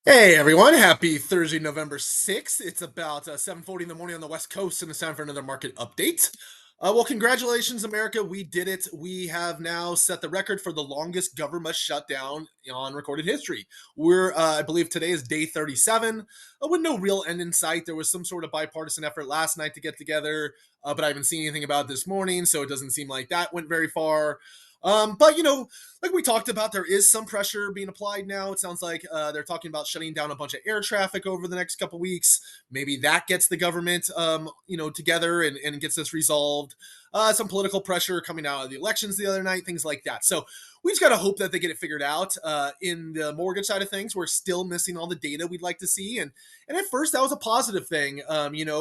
Hey everyone, happy Thursday, November 6th. It's about 7:40 in the morning on the West Coast, and it's time for another market update. Well, congratulations, America. We did it. We have now set the record for the longest government shutdown on recorded history. I believe today is day 37, with no real end in sight. There was some sort of bipartisan effort last night to get together, but I haven't seen anything about it this morning, so it doesn't seem like that went very far. But like we talked about, there is some pressure being applied now. It sounds like they're talking about shutting down a bunch of air traffic over the next couple weeks. Maybe that gets the government, together and gets this resolved. Some political pressure coming out of the elections the other night, things like that. So we just got to hope that they get it figured out. In the mortgage side of things, we're still missing all the data we'd like to see, and at first that was a positive thing,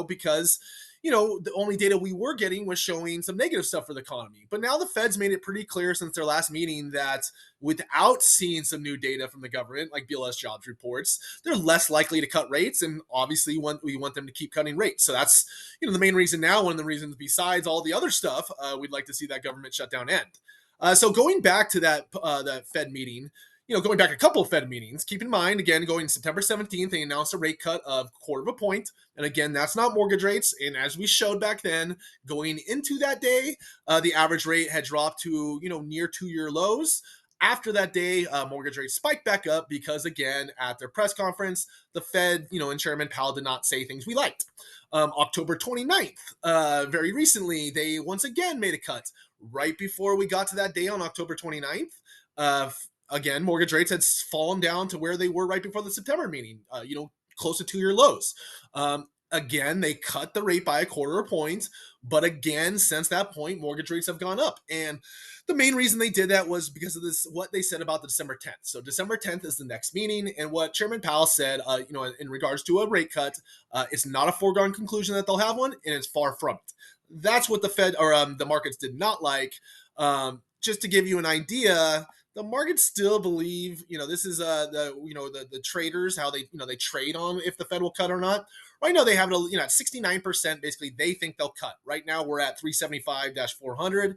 because the only data we were getting was showing some negative stuff for the economy. But now the Fed's made it pretty clear since their last meeting that without seeing some new data from the government, like BLS jobs reports, they're less likely to cut rates. And obviously, we want them to keep cutting rates. So that's the main reason now. One of the reasons, besides all the other stuff, we'd like to see that government shutdown end. So going back to that Fed meeting, going back a couple of Fed meetings, keep in mind, again, going September 17th, they announced a rate cut of quarter of a point. And again, that's not mortgage rates. And as we showed back then, going into that day, the average rate had dropped to, near 2 year lows. After that day, mortgage rates spiked back up because, again, at their press conference, the Fed, and Chairman Powell did not say things we liked. October 29th, very recently, they once again made a cut right before we got to that day on October 29th. Again, mortgage rates had fallen down to where they were right before the September meeting, close to 2 year lows. Again, they cut the rate by a quarter of a point, but again, since that point, mortgage rates have gone up. And the main reason they did that was because of what they said about the December 10th. So December 10th is the next meeting, and what Chairman Powell said, in regards to a rate cut, it's not a foregone conclusion that they'll have one, and it's far from it. That's what the Fed or the markets did not like. Just to give you an idea, the markets still believe, this is the traders, how they trade on if the Fed will cut or not. Right now they have it, at 69%. Basically, they think they'll cut. Right now we're at 375-400.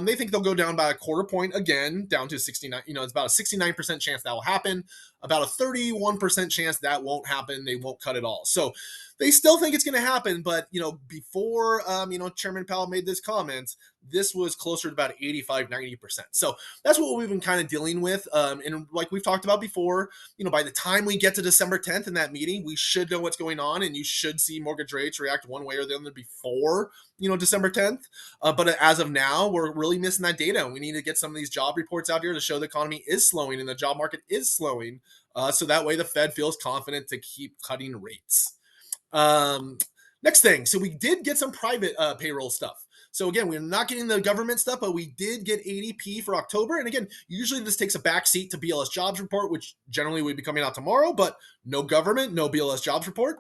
They think they'll go down by a quarter point again, down to 69. It's about a 69% chance that will happen. About a 31% chance that won't happen. They won't cut at all. So they still think it's going to happen, but before Chairman Powell made this comment, this was closer to about 85-90%. So that's what we've been kind of dealing with. And like we've talked about before, by the time we get to December 10th in that meeting, we should know what's going on, and you should see mortgage rates react one way or the other before December 10th. But as of now, we're really missing that data, and we need to get some of these job reports out here to show the economy is slowing and the job market is slowing. So that way the Fed feels confident to keep cutting rates. Um, Next thing, so we did get some private payroll stuff. So again, we're not getting the government stuff, but we did get ADP for October. And again, usually this takes a back seat to BLS jobs report, which generally would be coming out tomorrow, but no government, no BLS jobs report.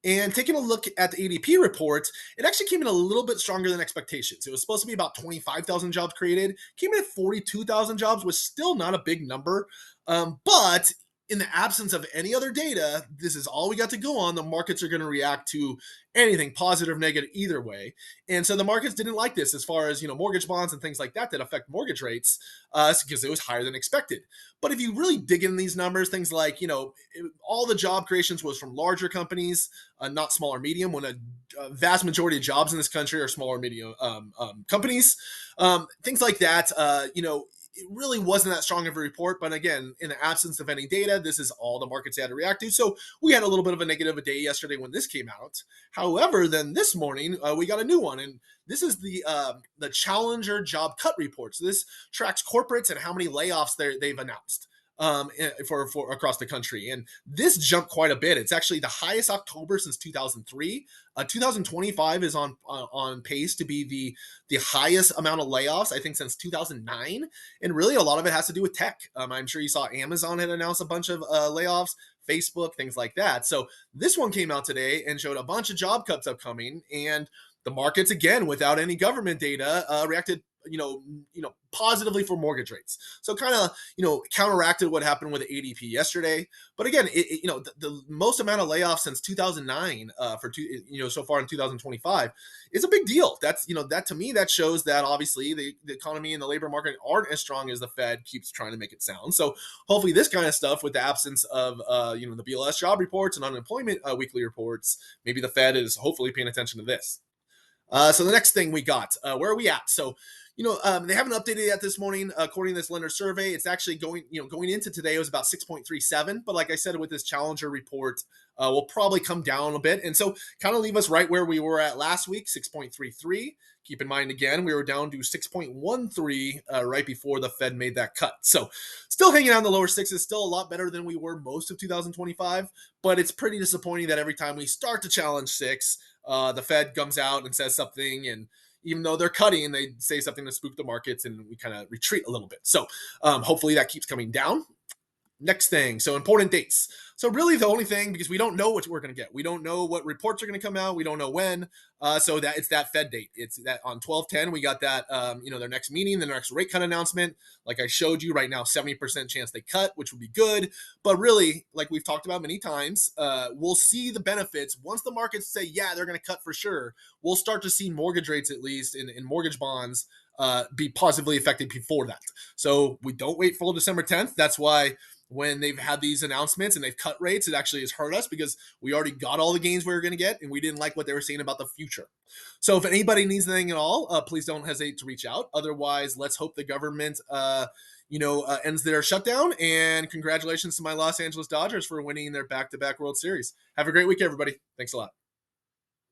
And taking a look at the ADP report, it actually came in a little bit stronger than expectations. It was supposed to be about 25,000 jobs created, came in at 42,000 jobs, was still not a big number. But in the absence of any other data, this is all we got to go on. The markets are going to react to anything, positive, negative, either way. And so the markets didn't like this as far as, mortgage bonds and things like that affect mortgage rates, because it was higher than expected. But if you really dig in these numbers, things like, all the job creations was from larger companies, not small or medium, when a vast majority of jobs in this country are small or medium companies. Things like that, it really wasn't that strong of a report. But again, in the absence of any data, this is all the markets had to react to. So we had a little bit of a negative a day yesterday when this came out. However, then this morning we got a new one, and this is the Challenger job cut report. So this tracks corporates and how many layoffs they've announced for across the country, and this jumped quite a bit. It's actually the highest October since 2003. 2025 is on pace to be the highest amount of layoffs, I think, since 2009, and really a lot of it has to do with tech. I'm sure you saw Amazon had announced a bunch of layoffs, Facebook, things like that. So this one came out today and showed a bunch of job cuts upcoming, and the markets, again, without any government data, reacted positively for mortgage rates. So kind of, counteracted what happened with the ADP yesterday. But again, the most amount of layoffs since 2009 so far in 2025 is a big deal. That's, that to me, that shows that obviously the economy and the labor market aren't as strong as the Fed keeps trying to make it sound. So hopefully this kind of stuff, with the absence of, the BLS job reports and unemployment weekly reports, maybe the Fed is hopefully paying attention to this. So the next thing we got, where are we at? So, they haven't updated yet this morning. According to this lender survey, it's actually going into today, it was about 6.37. But like I said, with this Challenger report, will probably come down a bit. And so kind of leave us right where we were at last week, 6.33. Keep in mind, again, we were down to 6.13 right before the Fed made that cut. So still hanging on the lower sixes, still a lot better than we were most of 2025. But it's pretty disappointing that every time we start to challenge six, the Fed comes out and says something, and even though they're cutting, they say something to spook the markets, and we kind of retreat a little bit. So hopefully that keeps coming down. Next thing, so important dates. So really the only thing, because we don't know what we're going to get. We don't know what reports are going to come out. We don't know when. So that it's that Fed date. It's that on 12/10, we got that, their next meeting, their next rate cut announcement. Like I showed you right now, 70% chance they cut, which would be good. But really, like we've talked about many times, we'll see the benefits once the markets say, yeah, they're going to cut for sure. We'll start to see mortgage rates, at least in mortgage bonds, be positively affected before that. So we don't wait for December 10th. That's why when they've had these announcements and they've cut rates, it actually has hurt us because we already got all the gains we were going to get, and we didn't like what they were saying about the future. So if anybody needs anything at all, please don't hesitate to reach out. Otherwise, let's hope the government, ends their shutdown. And congratulations to my Los Angeles Dodgers for winning their back-to-back World Series. Have a great week, everybody. Thanks a lot.